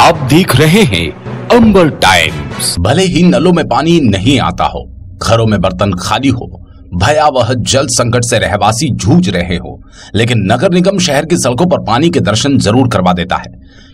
आप देख रहे हैं अंबर टाइम्स। भले ही नलों में पानी नहीं आता हो, घरों में बर्तन खाली हो, भयावह जल संकट से रहवासी जूझ रहे हो, लेकिन नगर निगम शहर की सड़कों पर पानी के दर्शन जरूर करवा देता है।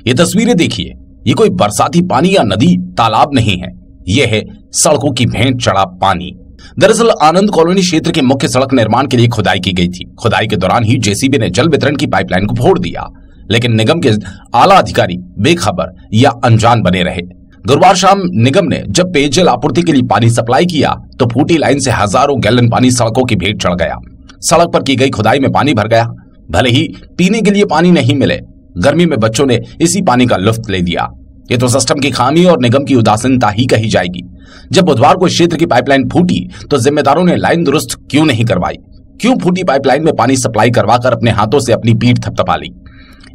ये तस्वीरें देखिए, ये कोई बरसाती पानी या नदी तालाब नहीं है, ये है सड़कों की भेंट चढ़ा पानी। दरअसल आनंद कॉलोनी क्षेत्र के मुख्य सड़क निर्माण के लिए खुदाई की गई थी। खुदाई के दौरान ही जेसीबी ने जल वितरण की पाइपलाइन को फोड़ दिया, लेकिन निगम के आला अधिकारी बेखबर या अनजान बने रहे। गुरुवार शाम निगम ने जब पेयजल आपूर्ति के लिए पानी सप्लाई किया तो फूटी लाइन से हजारों गैलन पानी सड़कों की भेंट चढ़ गया। सड़क पर की गई खुदाई में पानी भर गया। भले ही पीने के लिए पानी नहीं मिले, गर्मी में बच्चों ने इसी पानी का लुत्फ ले लिया। ये तो सिस्टम की खामी और निगम की उदासीनता ही कही जाएगी। जब बुधवार को क्षेत्र की पाइपलाइन फूटी तो जिम्मेदारों ने लाइन दुरुस्त क्यों नहीं करवाई? क्यों फूटी पाइपलाइन में पानी सप्लाई करवाकर अपने हाथों से अपनी पीठ थपथपा ली?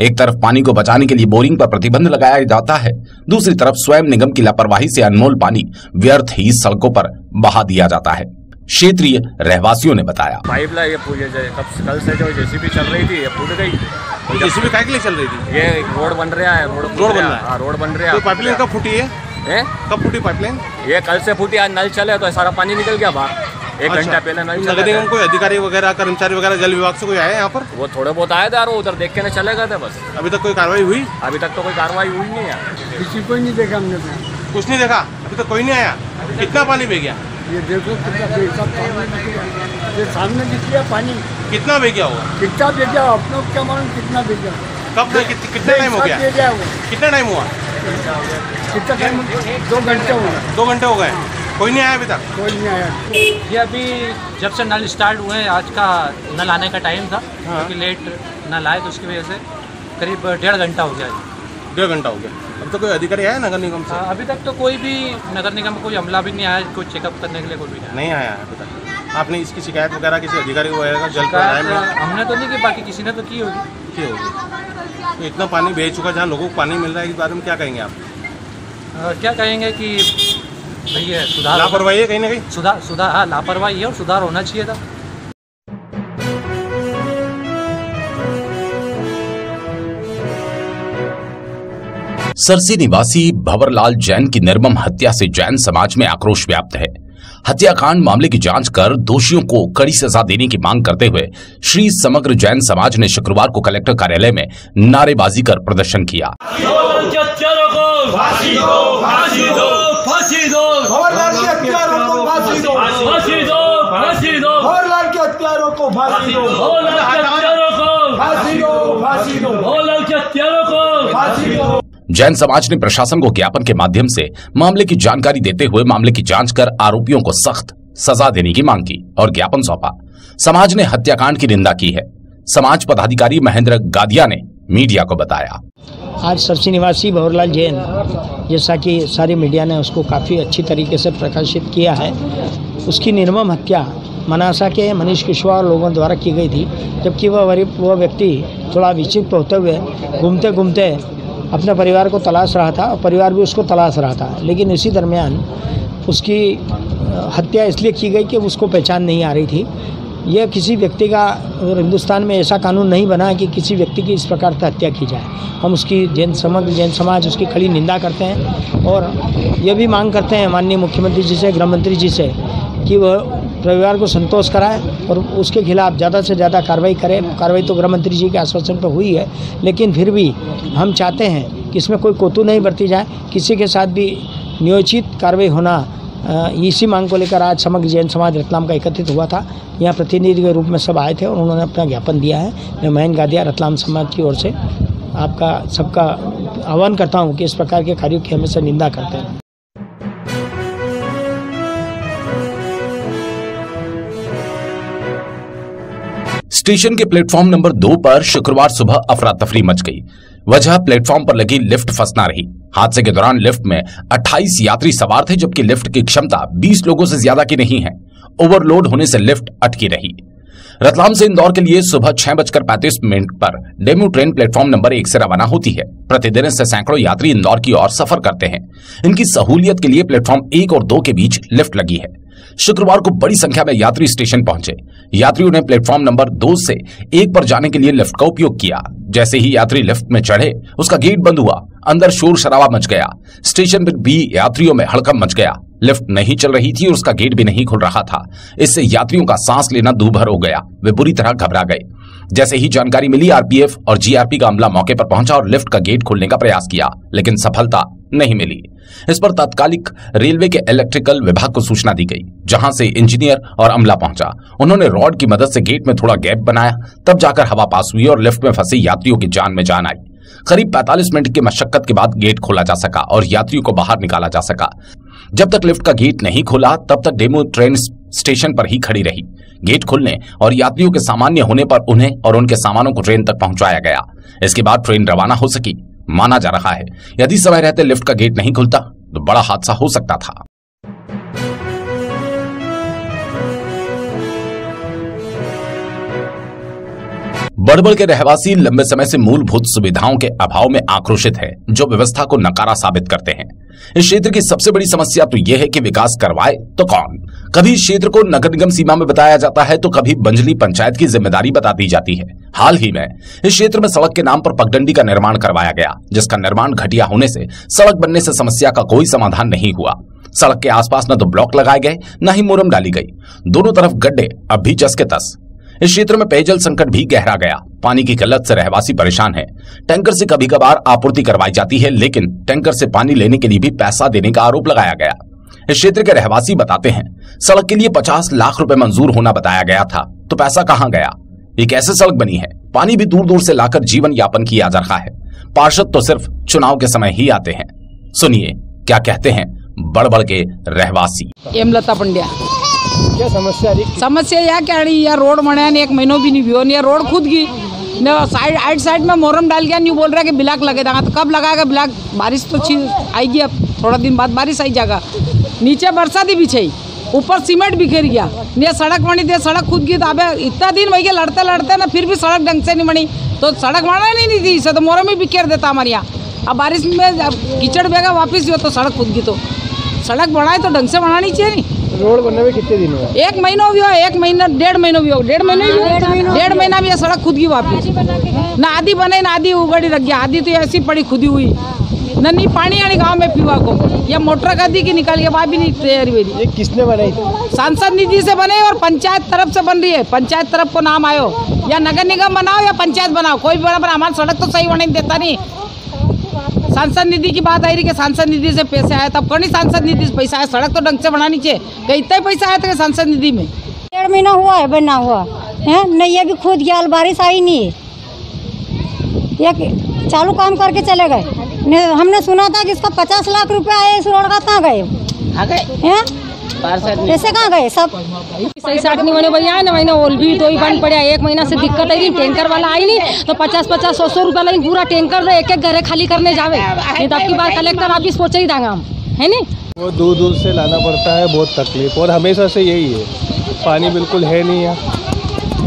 एक तरफ पानी को बचाने के लिए बोरिंग पर प्रतिबंध लगाया जाता है, दूसरी तरफ स्वयं निगम की लापरवाही से अनमोल पानी व्यर्थ ही सड़कों पर बहा दिया जाता है। क्षेत्रीय रहवासियों ने बताया, पाइपलाइन कल से जो जेसीबी चल रही थी ये फूट गई। जेसीबी काय के लिए चल रही थी? ये रोड बन रहा है, रोड बन रहा है। हाँ, रोड बन रहा है। तो पाइपलाइन कब फूटी है? कब फूटी पाइपलाइन? ये कल से फूटी, आज नल चले तो सारा पानी निकल गया बाहर। एक घंटा पहले नल चला। नगर निगम कोई अधिकारी वगैरह, कर्मचारी वगैरह, जल विभाग से कोई आया यहाँ पर? वो थोड़े बहुत आए थे, उधर देख के ना चले गए थे बस। अभी तक कोई कार्रवाई हुई? अभी तक तो कोई कार्रवाई हुई नहीं है, किसी को नहीं देखा हमने। कुछ नहीं देखा, अभी तक कोई नहीं आया। कितना पानी बह गया? ये देखो ये सामने दिख गया पानी। कितना बह गया होगा? कितना बह गया, अपनों क्या मालूम कितना बह गया। कब कितना टाइम हो गया? कितना टाइम हुआ? कितना टाइम? 2 घंटे हो गए। 2 घंटे हो गए, कोई नहीं आया अभी तक? कोई नहीं आया। ये अभी जब से नल स्टार्ट हुए, आज का नल आने का टाइम था, क्योंकि लेट नल आए तो उसकी वजह से करीब 1.5 घंटा हो गया। 1.5 घंटा हो गया। अब तो कोई अधिकारी आया नगर निगम से? अभी तक तो कोई भी नगर निगम में कोई अमला भी नहीं आया, कोई चेकअप करने के लिए कोई भी नहीं आया अभी तक। आपने इसकी शिकायत वगैरह किसी अधिकारी वगैरह का जल हमने तो नहीं की, बाकी किसी ने तो की होगी। तो इतना पानी बह चुका, जहाँ लोगों को पानी मिल रहा है, इस बारे में क्या कहेंगे आप? क्या कहेंगे कि भैया सुधार, लापरवाही है कहीं ना कहीं। सुधार हाँ, लापरवाही है और सुधार होना चाहिए था। सरसी निवासी भंवरलाल जैन की निर्मम हत्या से जैन समाज में आक्रोश व्याप्त है। हत्याकांड मामले की जांच कर दोषियों को कड़ी सजा देने की मांग करते हुए श्री समग्र जैन समाज ने शुक्रवार को कलेक्टर कार्यालय में नारेबाजी कर प्रदर्शन किया। जैन समाज ने प्रशासन को ज्ञापन के माध्यम से मामले की जानकारी देते हुए मामले की जांच कर आरोपियों को सख्त सजा देने की मांग की और ज्ञापन सौंपा। समाज ने हत्याकांड की निंदा की है। समाज पदाधिकारी महेंद्र गादिया ने मीडिया को बताया, आज सरसी निवासी भंवरलाल जैन, जैसा कि सारी मीडिया ने उसको काफ़ी अच्छी तरीके से प्रकाशित किया है, उसकी निर्मम हत्या मनासा के मनीष कुशवाहा लोगों द्वारा की गई थी। जबकि वह व्यक्ति थोड़ा विक्षिप्त होते हुए घूमते घूमते अपने परिवार को तलाश रहा था और परिवार भी उसको तलाश रहा था, लेकिन इसी दरमियान उसकी हत्या इसलिए की गई कि उसको पहचान नहीं आ रही थी। यह किसी व्यक्ति का, और हिंदुस्तान में ऐसा कानून नहीं बना है कि किसी व्यक्ति की इस प्रकार से हत्या की जाए। हम उसकी समग्र जैन समाज उसकी खड़ी निंदा करते हैं और यह भी मांग करते हैं माननीय मुख्यमंत्री जी से, गृह मंत्री जी से कि वह परिवार को संतोष कराए और उसके खिलाफ ज़्यादा से ज़्यादा कार्रवाई करें। कार्रवाई तो गृह मंत्री जी के आश्वासन पर हुई है, लेकिन फिर भी हम चाहते हैं कि इसमें कोई कोताही नहीं बरती जाए, किसी के साथ भी नियोजित कार्रवाई होना। इसी मांग को लेकर आज समग्र जैन समाज रतलाम का एकत्रित हुआ था। यहाँ प्रतिनिधि के रूप में सब आए थे और उन्होंने अपना ज्ञापन दिया है। मैं महेंद्र गादिया रतलाम समाज की ओर से आपका सबका आह्वान करता हूँ कि इस प्रकार के कार्यों की हमेशा निंदा करते हैं। स्टेशन के प्लेटफॉर्म नंबर 2 पर शुक्रवार सुबह अफरा तफरी मच गई। वजह प्लेटफॉर्म पर लगी लिफ्ट फंसना रही। हादसे के दौरान लिफ्ट में 28 यात्री सवार थे, जबकि लिफ्ट की क्षमता 20 लोगों से ज्यादा की नहीं है। ओवरलोड होने से लिफ्ट अटकी रही। रतलाम से इंदौर के लिए सुबह 6:35 पर डेमू ट्रेन प्लेटफॉर्म नंबर 1 से रवाना होती है। प्रतिदिन इससे सैकड़ों यात्री इंदौर की ओर सफर करते हैं। इनकी सहूलियत के लिए प्लेटफॉर्म 1 और 2 के बीच लिफ्ट लगी है। शुक्रवार को बड़ी संख्या में यात्री स्टेशन पहुंचे। यात्रियों ने प्लेटफॉर्म नंबर 2 से 1 पर जाने के लिए लिफ्ट का उपयोग किया। जैसे ही यात्री लिफ्ट में चढ़े, उसका गेट बंद हुआ अंदर शोर शराबा मच गया। स्टेशन पर भी यात्रियों में हड़कंप मच गया। लिफ्ट नहीं चल रही थी और उसका गेट भी नहीं खुल रहा था। इससे यात्रियों का सांस लेना दूभर हो गया। वे बुरी तरह घबरा गए। जैसे ही जानकारी मिली, आरपीएफ और जीआरपी का अमला मौके पर पहुंचा और लिफ्ट का गेट खोलने का प्रयास किया, लेकिन सफलता नहीं मिली। इस पर तात्कालिक रेलवे के इलेक्ट्रिकल विभाग को सूचना दी गई, जहां से इंजीनियर और अमला पहुंचा। उन्होंने रॉड की मदद से गेट में थोड़ा गैप बनाया, तब जाकर हवा पास हुई और लिफ्ट में फंसे यात्रियों की जान में जान आई। करीब 45 मिनट की मशक्कत के बाद गेट खोला जा सका और यात्रियों को बाहर निकाला जा सका। जब तक लिफ्ट का गेट नहीं खोला, तब तक डेमो ट्रेन स्टेशन पर ही खड़ी रही। गेट खुलने और यात्रियों के सामान्य होने पर उन्हें और उनके सामानों को ट्रेन तक पहुंचाया गया। इसके बाद ट्रेन रवाना हो सकी। माना जा रहा है, यदि समय रहते लिफ्ट का गेट नहीं खुलता तो बड़ा हादसा हो सकता था। बड़बड़ के रहवासी लंबे समय से मूलभूत सुविधाओं के अभाव में आक्रोशित है, जो व्यवस्था को नकारा साबित करते हैं। इस क्षेत्र की सबसे बड़ी समस्या तो यह है कि विकास करवाए तो कौन। कभी इस क्षेत्र को नगर निगम सीमा में बताया जाता है तो कभी बंजली पंचायत की जिम्मेदारी बता दी जाती है। हाल ही में इस क्षेत्र में सड़क के नाम पर पगडंडी का निर्माण करवाया गया, जिसका निर्माण घटिया होने से सड़क बनने से समस्या का कोई समाधान नहीं हुआ। सड़क के आसपास न तो ब्लॉक लगाए गए, न ही मुरम डाली गई। दोनों तरफ गड्ढे अब भी जस के तस। इस क्षेत्र में पेयजल संकट भी गहरा गया। पानी की किल्लत से रहवासी परेशान है। टैंकर से कभी कभार आपूर्ति करवाई जाती है, लेकिन टैंकर से पानी लेने के लिए भी पैसा देने का आरोप लगाया गया। इस क्षेत्र के रहवासी बताते हैं, सड़क के लिए 50 लाख रुपए मंजूर होना बताया गया था, तो पैसा कहां गया। ये कैसे सड़क बनी है। पानी भी दूर दूर से लाकर जीवन यापन किया जा रहा है। पार्षद तो सिर्फ चुनाव के समय ही आते हैं। सुनिए क्या कहते हैं बड़बड़ के रहवासी। हेमलता पंड्या। क्या समस्या रही? समस्या या क्या रही, या रोड बना है, 1 महीनों भी नहीं हुआ, या रोड खुद की साइड में मोरम डाल गया, नहीं बोल रहा कि ब्लॉक लगेगा। तो कब लगाएगा ब्लॉक? बारिश तो आएगी, अब थोड़ा दिन बाद बारिश आई जाएगा। नीचे बरसात ही बिछाई, ऊपर सीमेंट बिखेर गया। ये सड़क बनी थी, सड़क खुद की। तो अब इतना दिन वही लड़ते लड़ते ना, फिर भी सड़क ढंग से नहीं बनी, तो सड़क बनाना नहीं थी, इसे तो मोरम ही बिखेर देता हमारे यहाँ। अब बारिश में कीचड़ बेगा वापिस हो, तो सड़क खुद की। तो सड़क बनाए तो ढंग से बनानी चाहिए। नहीं रोड बनने में कितने दिन हुए? 1 महीना भी हो, 1 महीना 1.5 महीना भी हो, 1.5 महीना भी सड़क खुद की वापिस। ना आधी बने ना आधी उगड़ी रख गया, आधी तो ऐसी पड़ी खुदी हुई। नन्ही पानी आनी गांव में पीवा को, या मोटर गादी की निकाल के वहाँ भी नहीं तैयारी हुई। ये किसने बनाई? सांसद निधि से बने और पंचायत तरफ से बन रही है। पंचायत तरफ को नाम आयो, या नगर निगम बनाओ या पंचायत बनाओ, कोई भी बना। हमारी सड़क तो सही बनने देता नहीं। सांसद निधि की बात आई रही कि सांसद निधि से पैसे आए, तब कौन सांसद निधि से पैसा आया? सड़क तो ढंग से बनानी चाहिए। क्या इतना ही पैसा आया था सांसद निधि में? 1.5 महीना हुआ है बना हुआ है, नहीं ये भी खुद गया, बारिश आई नहीं है। ये चालू काम करके चले गए। हमने सुना था कि इसका 50 लाख रुपए आए, इस रोड का कहाँ गए? हैं पैसे कहाँ गए? सब सही साठ नहीं बने भैया ना, महीना ओल भी तो ही बंद पड़ा। 1 महीना से दिक्कत आई, टैंकर वाला आई नहीं, तो 50-50 100 रुपया लगी पूरा टैंकर एक एक घरे खाली करने जावे। नहीं तो आपकी बार कलेक्टर ऑफिस पहुँचे ही दांगा हम, है नहीं। वो दूर दूर से लाना पड़ता है, बहुत तकलीफ। और हमेशा से यही है, पानी बिल्कुल है नहीं है,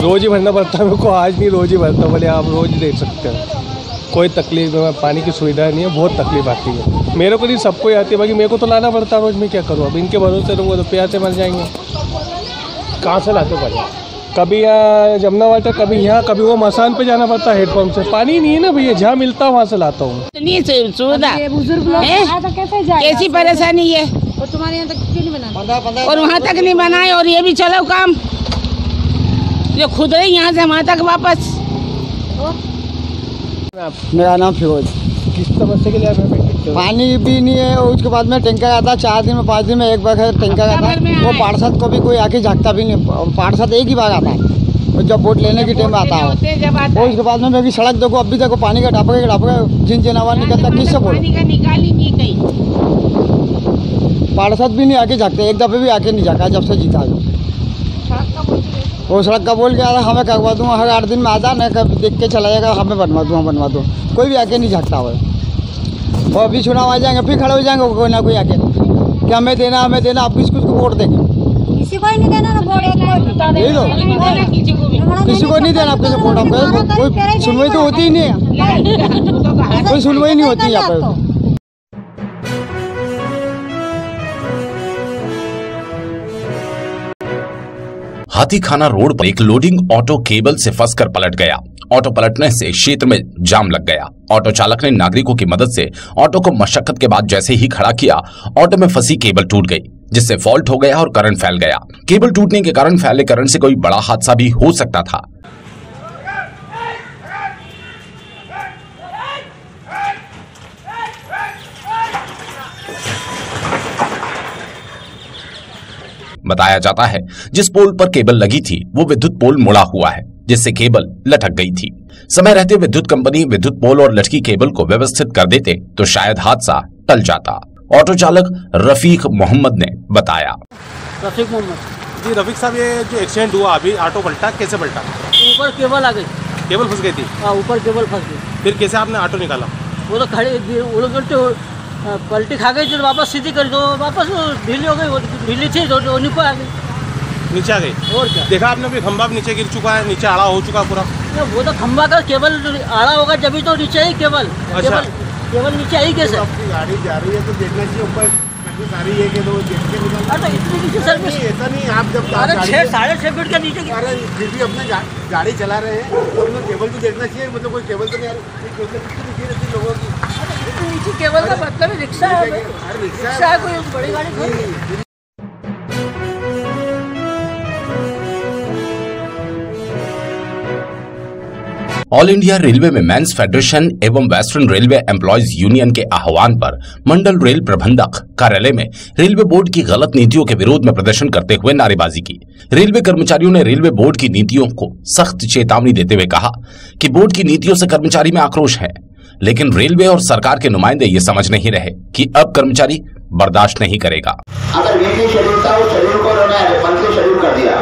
रोज ही भरना पड़ता है। मेरे को आज नहीं, रोज ही भरता। बोले आप रोज दे सकते हैं, कोई तकलीफ है, पानी की सुविधा नहीं है, बहुत तकलीफ आती है। मेरे को नहीं, सबको ही आती है, बाकी मेरे को तो लाना पड़ता है रोज। मैं क्या करूँ अब, इनके भरोसे तो वो तो प्यासे मर जाएंगे। कहाँ से लाते पानी? कभी यहाँ जमुना वाटर, कभी यहाँ, कभी वो मसान पे जाना पड़ता है हेडपम्प से। पानी नहीं है ना भैया, जहाँ मिलता है वहाँ से लाता हूँ। सुविधा कैसी परेशानी है, तुम्हारे यहाँ तक क्यों नहीं बना? और वहाँ तक नहीं बनाए, और ये भी चलो काम जो खुद ही यहाँ से वहाँ तक वापस। मेरा नाम फिरोज। किस समस्या के लिए पानी भी नहीं है, और उसके बाद में टैंकर आता है 4 दिन में 5 दिन में एक बार टैंकर आता है। वो पार्षद को भी कोई आके झाँकता भी नहीं, पार्षद एक ही बार आता है, और जब वोट लेने की टाइम आता है। और उसके बाद में मेरी सड़क देखो, अभी देखो पानी का ढापा जिन आवाज निकलता, किससे बोलो? पार्षद भी नहीं आके झाँकते, एक दफे भी आके नहीं झाँका जब से जीता है। वो सड़क का बोल के आ रहा हमें करवा दूँगा, हर 8 दिन में आता है, देख के चला जाएगा, हमें बनवा दूँ। कोई भी आके नहीं झाँकता हुआ। और अभी चुनाव आ जाएंगे, फिर खड़े हो जाएंगे कोई ना कोई आके कि हमें देना, आप किसको वोट देंगे? किसी को ही नहीं देना ना वोट। किसी को नहीं देना, आपके वोट। आपको कोई सुनवाई तो होती ही नहीं है, कोई सुनवाई नहीं होती यहाँ पर। हाथीखाना रोड पर एक लोडिंग ऑटो केबल से फंसकर पलट गया। ऑटो पलटने से क्षेत्र में जाम लग गया। ऑटो चालक ने नागरिकों की मदद से ऑटो को मशक्कत के बाद जैसे ही खड़ा किया, ऑटो में फंसी केबल टूट गई, जिससे फॉल्ट हो गया और करंट फैल गया। केबल टूटने के कारण फैले करंट से कोई बड़ा हादसा भी हो सकता था। बताया जाता है जिस पोल पर केबल लगी थी वो विद्युत पोल मुड़ा हुआ है, जिससे केबल लटक गई थी। समय रहते विद्युत कंपनी विद्युत पोल और लटकी केबल को व्यवस्थित कर देते तो शायद हादसा टल जाता। ऑटो चालक रफीक मोहम्मद ने बताया। रफीक मोहम्मद जी। रफीक साहब, ये जो एक्सीडेंट हुआ अभी, ऑटो पलटा, कैसे पलटा? ऊपर केबल आ गई। केबल फंस गई थी? हाँ, ऊपर केबल फंस गई। फिर कैसे आपने ऑटो निकाला? वो तो खड़ी पलटी खा गई, जो वापस सीधी कर दो, वापस ढीली हो गई, वो ढीली थी तो नीचे आ गई। नीचे आ गई? और क्या देखा आपने? अभी खंभा नीचे गिर चुका है, नीचे आड़ा हो चुका पूरा। वो तो खंभा का केबल आड़ा होगा जब तो नीचे ही केबल। अच्छा। केबल नीचे आई कैसे? गाड़ी जा रही है तो देखना चाहिए ऊपर सारी है कि तो देख के निकाल। इतनी नीचे सर्विस ऐसा नहीं, आप जब 6.5 फीट के नीचे फिर भी अपने गाड़ी चला रहे हैं तो अपना केबल भी देखना चाहिए। मतलब कोई केबल तो नहीं आ रही लोगों की। नीचे केबल का मतलब रिक्शा है, रिक्शा है, कोई बड़ी गाड़ी थोड़ी। ऑल इंडिया रेलवे में मेंस फेडरेशन एवं वेस्टर्न रेलवे एम्प्लॉयज यूनियन के आह्वान पर मंडल रेल प्रबंधक कार्यालय में रेलवे बोर्ड की गलत नीतियों के विरोध में प्रदर्शन करते हुए नारेबाजी की। रेलवे कर्मचारियों ने रेलवे बोर्ड की नीतियों को सख्त चेतावनी देते हुए कहा कि बोर्ड की नीतियों से कर्मचारी में आक्रोश है, लेकिन रेलवे और सरकार के नुमाइंदे ये समझ नहीं रहे कि अब कर्मचारी बर्दाश्त नहीं करेगा। अगर वीकली शेड्यूल था, उस शेड्यूल को उन्होंने मंथली शेड्यूल कर दिया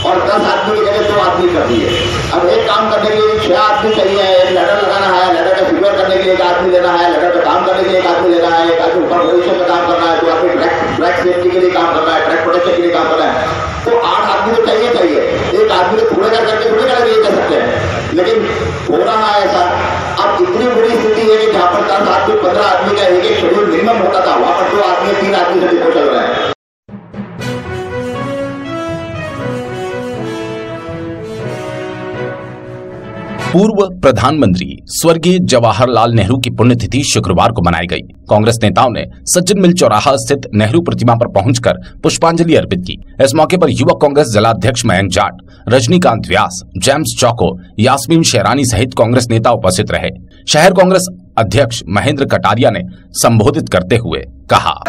और 10 आदमी की जगह 2 आदमी कर दिए। अब एक काम करने के लिए 6 आदमी चाहिए, एक लेटर लगाना है, लेटर का फीडबैक करने के लिए 1 आदमी लेना है, लेटर का काम करने के लिए 1 आदमी लेना है, 1 आदमी ऊपर पोजीशन में काम करना है, 2 आदमी ट्रैक सेफ्टी के लिए काम करना है, ट्रैक प्रोटेक्शन के लिए काम करना है। तो 8 आदमी तो चाहिए। एक आदमी को थोड़े करके थोड़े कर सकते हैं, लेकिन हो रहा है ऐसा। अब इतनी बड़ी स्थिति है कि जहाँ पर 10 आदमी 15 आदमी का एक शेड्यूल मिनिमम होता था, वहां पर 2 आदमी 3 आदमी से डिपो चल रहे हैं। पूर्व प्रधानमंत्री स्वर्गीय जवाहरलाल नेहरू की पुण्यतिथि शुक्रवार को मनाई गई। कांग्रेस नेताओं ने सज्जन मिल चौराहा स्थित नेहरू प्रतिमा पर पहुंचकर पुष्पांजलि अर्पित की। इस मौके पर युवक कांग्रेस जिलाध्यक्ष मयंक जाट, रजनीकांत व्यास, जेम्स चौको, यास्मीन शेरानी सहित कांग्रेस नेता उपस्थित रहे। शहर कांग्रेस अध्यक्ष महेंद्र कटारिया ने संबोधित करते हुए कहा,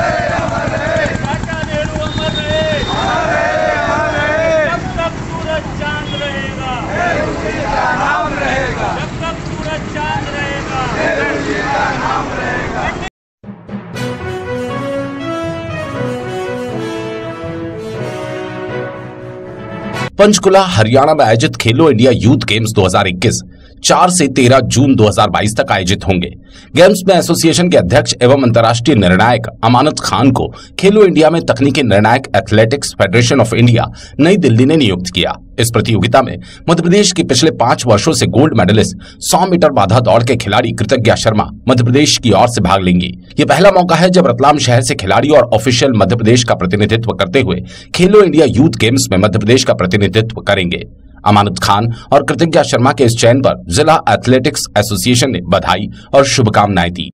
पंचकुला हरियाणा में आयोजित खेलो इंडिया यूथ गेम्स 2021 4 से 13 जून 2022 तक आयोजित होंगे। गेम्स में एसोसिएशन के अध्यक्ष एवं अंतर्राष्ट्रीय निर्णायक अमानत खान को खेलो इंडिया में तकनीकी निर्णायक एथलेटिक्स फेडरेशन ऑफ इंडिया नई दिल्ली ने नियुक्त किया। इस प्रतियोगिता में मध्य प्रदेश के पिछले 5 वर्षों से गोल्ड मेडलिस्ट 100 मीटर बाधा दौड़ के खिलाड़ी कृतज्ञा शर्मा मध्य प्रदेश की ओर से भाग लेंगी। ये पहला मौका है जब रतलाम शहर से खिलाड़ी और ऑफिशियल मध्य प्रदेश का प्रतिनिधित्व करते हुए खेलो इंडिया यूथ गेम्स में मध्य प्रदेश का प्रतिनिधित्व करेंगे। अमानत खान और कृतज्ञा शर्मा के इस चयन पर जिला एथलेटिक्स एसोसिएशन ने बधाई और शुभकामनाएं दी।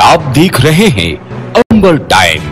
आप देख रहे हैं अंबल टाइम्स।